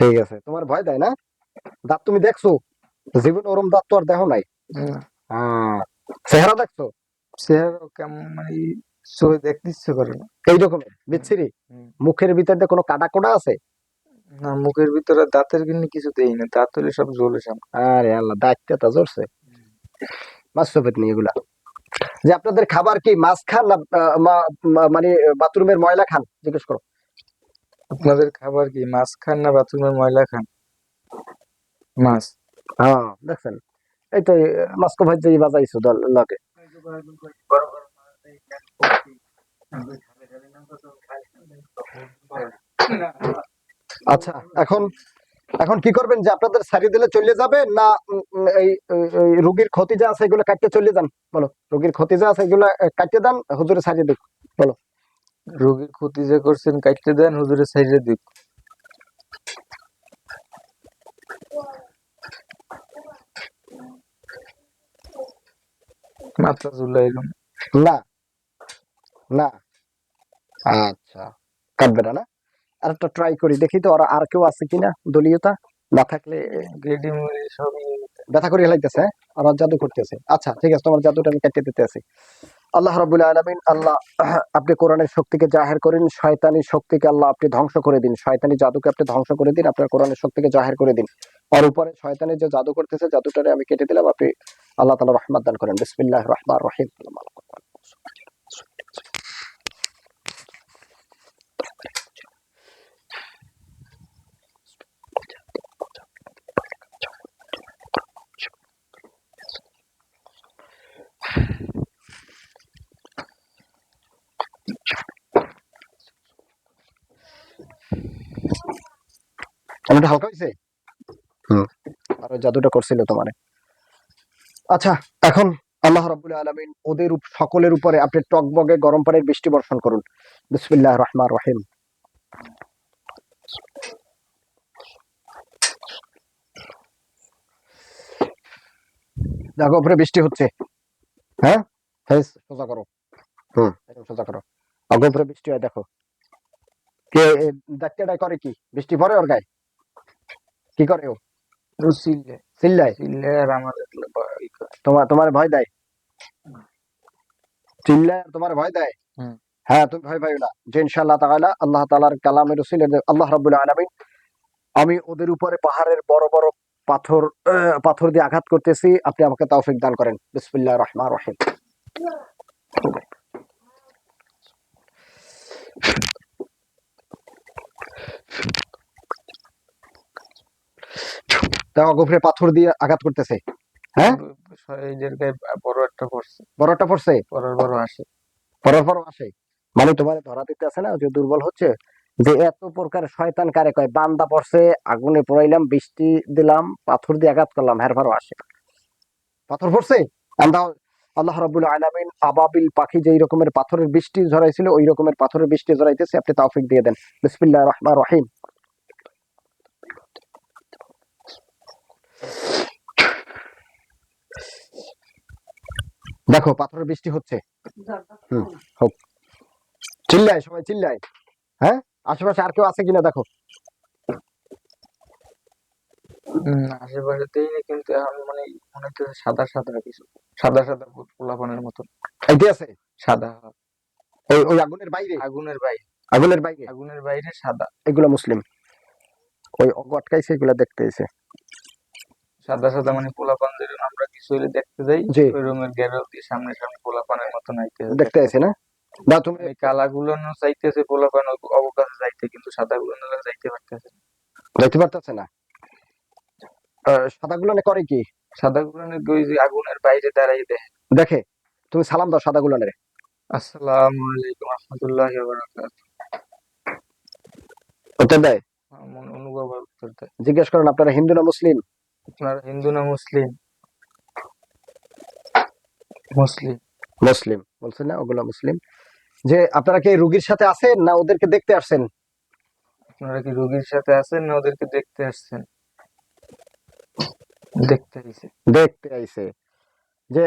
ঠিক আছে, তোমার ভয় দেয় না? দাঁত তুমি দেখছো? জীবন ওরম দাঁত তো আর দেখো নাই। না, চেহারা দেখছো? চেহারা কেমন মানে চোখে দেখতে ইচ্ছে করে না। এইরকম হুম, বিচ্ছিরি? হুম। মুখের ভিতরে কোনো কাটা কোটা আছে? না, মুখের ভিতরে দাঁতের কিন্তু কিছু দেই না, দাঁত হলে সব জ্বলে সামনে। আরে আল্লাহ, দাঁতটা তো জড়ছে। মাসরুফেত নেই এগুলা। যে আপনাদের খাবার কি মাছ খান না মানে বাথরুমের ময়লা খান, জিজ্ঞেস করো। আপনাদের খাবার কি মাছ খান না বাথরুমের ময়লা খান? মাছ। হ্যাঁ, দেখছেন? এই তো মাস্কো ভাই যে বাজাইছো লাগে। আচ্ছা, এখন এখন কি করবেন, যে আপনাদের সারিয়ে দিলে চলে যাবে না এই রোগীর ক্ষতি যা আছে এগুলো কাটতে চলে যান? বলো, রোগীর ক্ষতি যা আছে এগুলো কাটতে দেন, হুজুরে সারিয়ে দিক। বলো। রোগীর ক্ষতি যে করছেন কাটতে দেন, হুজুরের সাইডে দিক। মাথা ঝুলাইলাম। না, না। আচ্ছা, কাটবে না না? আর একটা ট্রাই করি, দেখি তো ওরা আর কেউ আছে কিনা দলীয়তা। না থাকলে গেডি মুড়ি সবই। ব্যথা করে হেলাইতেছে, হ্যাঁ? ওরা জাদু করতেছে। আচ্ছা ঠিক আছে, তোমার জাদুটা আমি কেটে দিতে আছি। আল্লাহ রাব্বুল আলামিন, আল্লাহ আপনি কোরআনের শক্তিকে জাহের করেন, শয়তানি শক্তিকে আল্লাহ আপনি ধ্বংস করে দিন, শয়তানি জাদুকে আপনি ধ্বংস করে দিন, আপনার কোরআনের শক্তিকে জাহের করে দিন। আর উপরে শয়তানি যে জাদু করতেছে, জাদুটারে আমি কেটে দিলাম, আপনি আল্লাহ তাআলা রহমত দান করেন। বিসমিল্লাহির রহমানির রহিম। এটা হালকা হয়েছে। আর ওই জাদুটা করছিল তোমারে। আচ্ছা, এখন আল্লাহ রাব্বুল আলামিন ওদের সকলের উপরে আপনি টকবগে গরম পানির বৃষ্টি বর্ষণ করুন। বিসমিল্লাহির রহমানির রহিম। দেখো উপরে বৃষ্টি হচ্ছে, হ্যাঁ? ফেস সোজা করো। একদম সোজা করো। আগে উপরে বৃষ্টি হয়, দেখো। কে ডাক্তারটা করে কি? বৃষ্টি পড়ে ওর গায়ে? কি করে ও? চিল্লে চিল্লায়? চিল্লে আর আমাদের তোমার ভয় দেয়? চিল্লায় আর তোমার ভয় দেয়? হুম। হ্যাঁ, তুমি ভয় পাইও না, যে ইনশাআল্লাহ তাআলা আল্লাহ তাআলার কালামে রসুলের আল্লাহ রাব্বুল আলামিন আমি ওদের উপরে পাহাড়ের বড় বড় পাথর পাথর দিয়ে আঘাত করতেছি, আপনি আমাকে তৌফিক দান করেন। বিসমিল্লাহির রহমানির রহিম। দেখো উপরে পাথর দিয়ে আঘাত করতেছে, হ্যাঁ? এদের গায়ে বড় একটা পড়ছে। বড়টা পড়ছে? বড় বড় আসে। পড়ার পরও আসে? মানে তোমার ধরা দিতে আছে না যে দুর্বল হচ্ছে, যে এত প্রকার শয়তান কারে কয়, বান্দা পড়ছে, আগুনে পোড়াইলাম, বৃষ্টি দিলাম, পাথর দিয়ে আঘাত করলাম, হেরবারও আসে। পাথর পড়ছে? আল্লাহ আল্লাহ রাব্বুল আলামিন আবাবিল পাখি যেই রকমের পাথরের বৃষ্টি ঝরাইছিল, ওই রকমের পাথরের বৃষ্টি ঝরাইতেছে, আপনি তৌফিক দিয়ে দেন। বিসমিল্লাহির রহমানির রহিম। দেখো পাথরের বৃষ্টি হচ্ছে। হোক। চিল্লায়, সবাই চিল্লায়। হ্যাঁ, আশেপাশে আর কেউ আছে কিনা দেখো। আশেপাশেতেই না, কিন্তু এখন মানে মনে হচ্ছে সাদা সাদা কিছু, সাদা সাদা পোলাপানের মতন। এটি আছে? সাদা। ওই ওই আগুনের বাইরে? আগুনের বাইরে। আগুনের বাইরে আগুনের বাইরে সাদা। এগুলো মুসলিম, ওই অগু আটকাইছে, এগুলা দেখতে এসে। সাদা সাদা মানে পোলাপানদের আমরা কিছু হইলে দেখতে যাই, জি, ওই রুমের গ্যারেল দিয়ে সামনে সামনে পোলাপানের মতন আইতেছে দেখতে দেখতে। আছে না? না তুমি ওই কালাগুলো চাইতেছে পোলাপান অবকাশে যাইতে, কিন্তু সাদাগুলো যাইতে পারতেছে না। দেখতে পারতেছে না? সাদাগুলো করে কি? সাদাগুলো ওই যে আগুনের বাইরে দাঁড়াই দেয়। দেখে? তুমি সালাম দাও সাদাগুলো। আসসালামু আলাইকুম রহমতুল্লাহি ওয়া বারাকাতুহু। উত্তর দেয়? অনুভব আর উত্তর দেয়। জিজ্ঞেস করেন আপনারা হিন্দু না মুসলিম? আপনারা হিন্দু না মুসলিম? মুসলিম। মুসলিম বলছেন না, ওগুলো মুসলিম। যে আপনারা কি রুগীর সাথে আছেন না ওদেরকে দেখতে আসছেন? আপনারা কি রোগীর সাথে আছেন না ওদেরকে দেখতে আসছেন? দেখতে আইছে। দেখতে আইছে। যে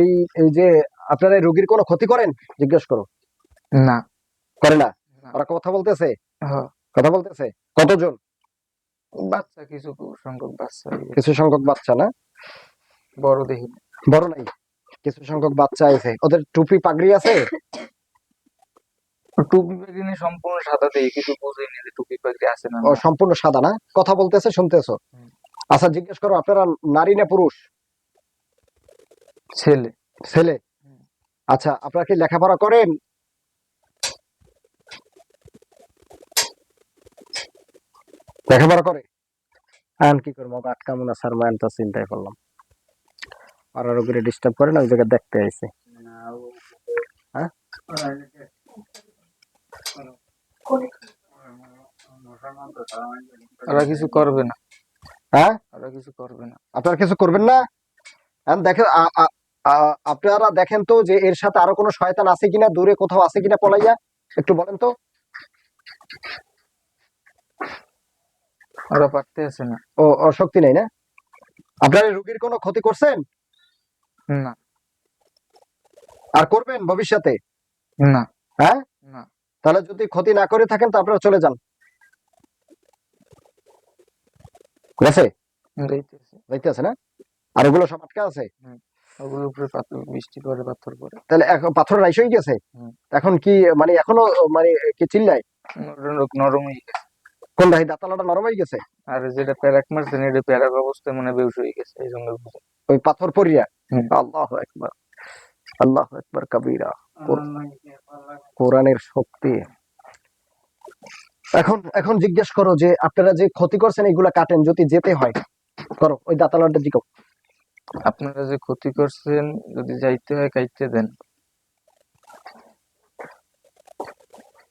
এই এই যে আপনারা এই রোগীর কোনো ক্ষতি করেন? জিজ্ঞেস করো। না। করে না? না। ওরা কথা বলতেছে? হ্যাঁ। কথা বলতেছে? কতজন? বাচ্চা কিছু সংখ্যক বাচ্চা কিছু সংখ্যক বাচ্চা না, বড় দেখি না। বড় নাই, কিছু সংখ্যক বাচ্চা আছে। ওদের টুপি পাগড়ি আছে? টুপি পাগড়ি সম্পূর্ণ সাদা দেখি, কিছু বুঝিনি যে টুপি পাগড়ি আছে না ও না। সম্পূর্ণ সাদা না? কথা বলতেছে, শুনতেছো? হুম। আচ্ছা জিজ্ঞেস করো, আপনারা নারী না পুরুষ? ছেলে। ছেলে। হুম। আচ্ছা, আপনারা কি লেখাপড়া করেন? লেখাপড়া করে? এখন কি করবো, আটকামো না স্যার, মান তো চিন্তাই করলাম। আর ওগুলো ডিস্টার্ব করে না, ওই জায়গায় দেখতে আইছে। হ্যাঁ, ওরা কিছু করবে না, হ্যাঁ, ওরা কিছু করবে না। আপনারা কিছু করবেন না? এখন দেখেন, আপনারা দেখেন তো যে এর সাথে আরো কোনো শয়তান আছে কিনা, দূরে কোথাও আছে কিনা পলাইয়া, একটু বলেন তো। ওরা পারতে আছে না। ওর শক্তি নেই না? আপনারা রোগীর কোনো ক্ষতি করছেন? না আর করবেন ভবিষ্যতে? না হ্যাঁ, না। তাহলে যদি ক্ষতি না করে থাকেন তো আপনারা চলে যান, ঠিক আছে? দেখতেছি। দেখতে আছে না? আর ওগুলো সব আটকা আছে। ওগুলোর উপরে পাথর, বৃষ্টি পরে পাথর পরে। তাহলে এখন পাথর রাইস হয়ে গেছে। হুম। এখন কি মানে এখনো মানে কি চিল্লাই? নরম হয়ে গেছে। কোন ভাই দাঁতালাটা নরম হয়ে গেছে? আর যেটা প্যারাক মারছেন এটা প্যারাক অবস্থায় মনে হয় বেহুশ হয়ে গেছে, এই জন্য বুঝি। ওই পাথর পড়িয়া? হুম। আল্লাহু আকবার, আল্লাহু আকবার কবীরা। কোরআনের শক্তি। এখন এখন জিজ্ঞেস করো যে আপনারা যে ক্ষতি করছেন এগুলা কাটেন, যদি যেতে হয় করো, ওই দাঁতালাটা জিকো। আপনারা যে ক্ষতি করছেন যদি যাইতে হয় কাইতে দেন,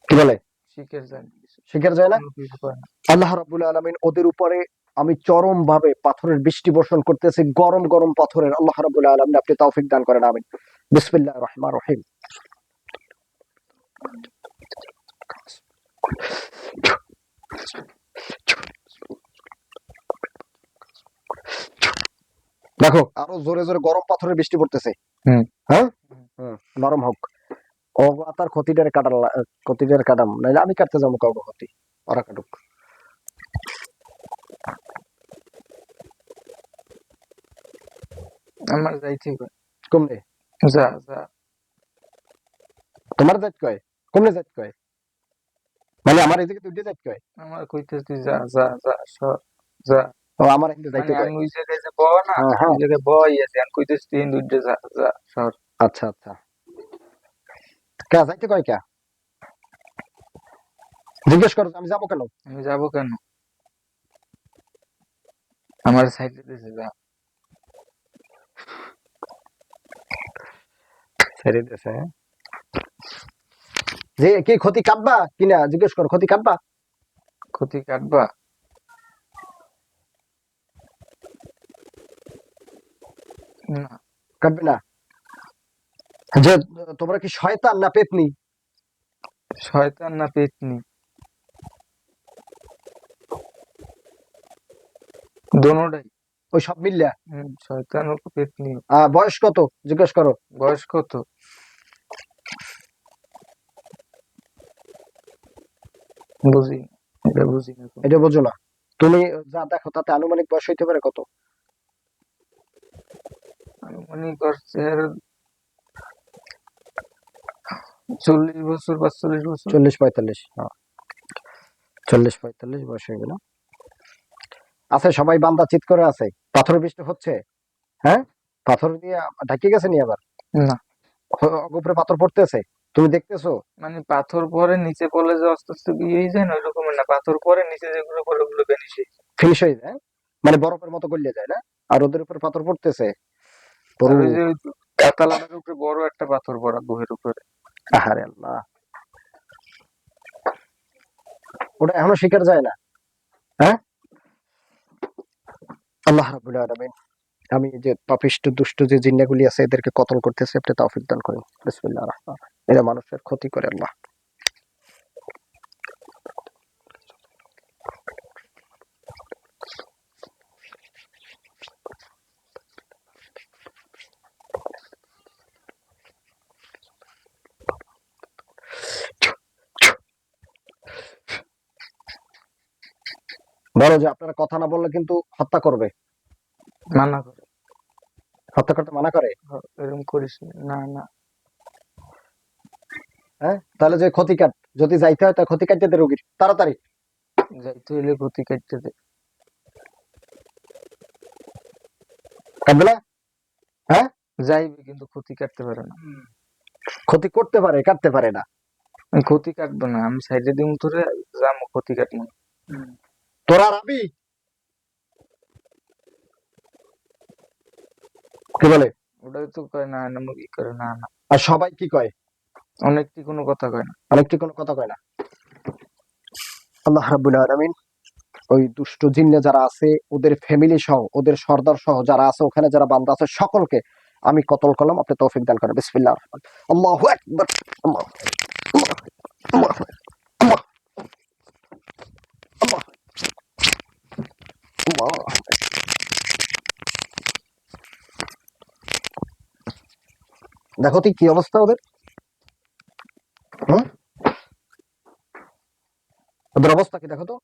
কি বলে? শিখের যান, শিকার যায় না? কোনো কিছু করে না। আল্লাহ রাব্বুল আলামিন ওদের উপরে আমি চরম ভাবে পাথরের বৃষ্টি বর্ষণ করতেছি, গরম গরম পাথরের। আল্লাহ রাব্বুল আলামিন আপনি তৌফিক দান করেন, আমিন। বিসমিল্লাহির রহমানির রহিম। দেখো আরো জোরে জোরে গরম পাথরের বৃষ্টি পড়তেছে। হুম। হ্যাঁ, নরম হোক। ও তার ক্ষতিটারে কাটাল, ক্ষতিটারে কাটাম, নাইলে আমি কাটতে যাবো কাউকে ক্ষতি, ওরা কাটুক। আমার যাইতে হবে। কমলে যা যা। তোমার যাইত কয়? কমলে যাইত কয়? মানে আমার এদিকে দুইটা যাইত কয়? আমার কইতেছে তুই যা যা যা সর যা। ও আমার এদিকে যাইতে মানে কয়? আমি ওই জায়গায় যে বয় না, হ্যাঁ ওই হ্যাঁ, জায়গায় বয় আছে, আমি কইতেছি তুই দুইটা যা যা সর। আচ্ছা আচ্ছা। কে যাইতে কয় কে? জিজ্ঞেস করো আমি যাবো কেন? আমি যাবো কেন? আমার সাইড দিতেছে যা। ছেড়ে দিয়েছে, হ্যাঁ? যে কি ক্ষতি কাটবা কিনা জিজ্ঞেস করো, ক্ষতি কাটবা? ক্ষতি কাটবা? না। কাটবে না? যে তোমরা কি শয়তান না পেতনি? শয়তান না পেতনি? দোনোটাই। ওই সব মিললা। শয়তান ও পেতনি। বয়স কত জিজ্ঞেস করো? বয়স কত? বুঝি না, এটা বুঝি না তো। এটা বোঝো না? তুমি যা দেখো তাতে আনুমানিক বয়স হইতে পারে কত? আনুমানিক করছে 40 বছর 45 বছর। 40-45, হ্যাঁ 40-45 বয়স হয়ে গেল। আছে সবাই বান্দা চিৎ করে আছে, পাথর বৃষ্টি হচ্ছে। হ্যাঁ, পাথর দিয়ে ঢাকি গেছে নি আবার? না উপরে পাথর পড়তেছে, তুমি দেখতেছো? মানে পাথর পরে নিচে পড়লে যে আস্তে আস্তে বিয়েই যায় না, ওই রকমের না, পাথর পরে নিচে যেগুলো পরে ওগুলো ভ্যানিশ হয়ে যায়। ফিনিশ হয়ে যায়, মানে বরফের মতো গলিয়ে যায় না? আর ওদের উপরে পাথর পড়তেছে। আর ওই যে তালামের উপরে বড় একটা পাথর পড়া গুহের উপরে। আহারে আল্লাহ, ওটা এখনো শিকার যায় না? হ্যাঁ, আল্লাহ রাব্বুল আলামিন আমি এই যে পাপিষ্ট দুষ্ট যে জিন্নাগুলি আছে এদেরকে কতল করতেছে, আপনি তৌফিক দান করেন। বিসমিল্লাহির রহমানির রহিম। এরা মানুষের ক্ষতি করে আল্লাহ। বলো যে আপনারা কথা না বললে কিন্তু হত্যা করবে। মানা করে। হত্যা করতে মানা করে। এরকম করিস না। না না, হ্যাঁ, তাহলে যে ক্ষতি কাট, যদি যাইতে হয় তাহলে ক্ষতি কাটতে দে রোগীর তাড়াতাড়ি। যাইতে হইলে ক্ষতি কাটতে দে। কাটবে না? হ্যাঁ, যাইবে কিন্তু ক্ষতি কাটতে পারে না। ক্ষতি করতে পারে, কাটতে পারে না। আমি ক্ষতি কাটবো না, আমি সাইডে দিম তোরে, যাবো ক্ষতি কাটবো না। তোরা রাবি কি বলে? ওটাই তো কয় না না, মুরগি করে না না। আর সবাই কি কয়? অনেকটি কোনো কথা কয় না। অনেকটি কোনো কথা কয় না। আল্লাহ রাব্বুল আলামিন ওই দুষ্ট জিন্নে যারা আছে, ওদের ফ্যামিলি সহ, ওদের সর্দার সহ যারা আছে, ওখানে যারা বান্দা আছে, সকলকে আমি কতল করলাম। আপনি তৌফিক দান করেন। বিসমিল্লাহ। আল্লাহু আকবার। আল্লাহ, আল্লাহ, আল্লাহ, আল্লাহ, আল্লাহ। দেখো তুই কি অবস্থা ওদের। হুম, ওদের অবস্থা কি দেখো তো।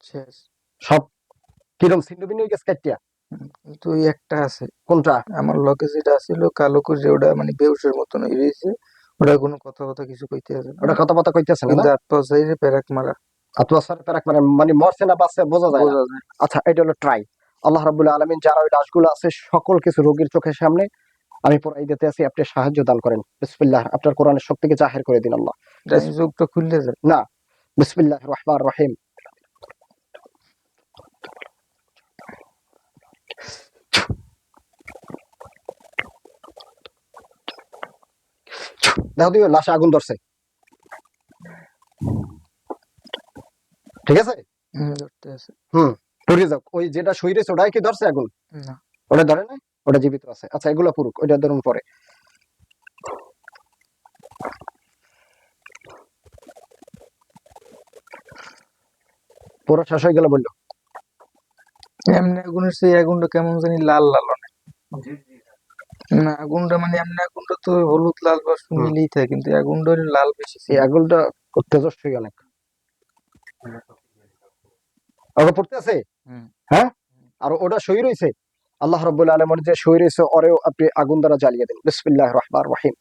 শেষ। সব কিরম ছিন্ন ভিন্ন হয়ে গেছে কাটিয়া। কিন্তু ওই একটা আছে, কোনটা? আমার লগে যেটা আছিল কালো করে, ওটা মানে বেউসের মতন হয়ে রয়েছে। ওটা কোনো কথা কথা কিছু কইতে আছে না, ওটা কথা বার্তা কইতেছে না, না? কিন্তু হাত পা চাইছে পেরাক মারা। আপনার সাথে প্যারাক মানে মরছে না বাঁচছে বোঝা যায় না। বোঝা যায়। আচ্ছা, এটা হলো ট্রাই। আল্লাহ রাব্বুল আলামিন যারা ওই লাশগুলো আছে সকল কিছু রোগীর চোখের সামনে আমি পড়াই দিতে আছি, আপনি সাহায্য দান করেন। বিসমিল্লাহ, আপনার কোরআনের শক্তিকে জাহির করে দিন আল্লাহ। ডাইনি চোখটা খুললে যায়। না, বিসমিল্লাহির রহমানির রহিম। দেখো দিও লাশে আগুন ধরছে, ঠিক আছে? ধরতে আছে। হুম, পুড়ে যাও। ওই যেটা শরীরে ওটাই কি ধরছে আগুন? না, ওটা ধরে না, ওটা জীবিত আছে। আচ্ছা, এগুলো পুরুক, ওইটা ধরুন পরে। পুরো শেষ হয়ে গেল বললো। এমনি আগুনের সেই আগুনটা কেমন জানি লাল লাল অনেক। না, আগুনটা মানে এমনি আগুনটা তো হলুদ লাল বা হুম, মিলেই থাকে, কিন্তু এই আগুনটা হলো লাল বেশি এই ছিল। আগুনটা তেজস্বী অনেক। ওকে পড়তে আছে। হুম। হ্যাঁ, আর ওটা সই রয়েছে। আল্লাহ রাব্বুল আলামিন যে সই রয়েছে ওরেও আপনি আগুন দ্বারা জ্বালিয়ে দিন। বিসমিল্লাহির রহমানির রহিম।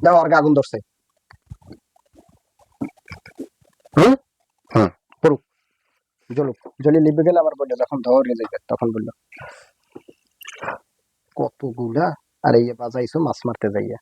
দাও, আর আগুন ধরছে। হুম, হুম, পড়ুক, জ্বলুক। জ্বলি লিবে গেলে আবার বললো, যখন ধরে যাবে তখন বললো কতগুলা। আর এই বাজাইছো মাছ মারতে যাইয়া।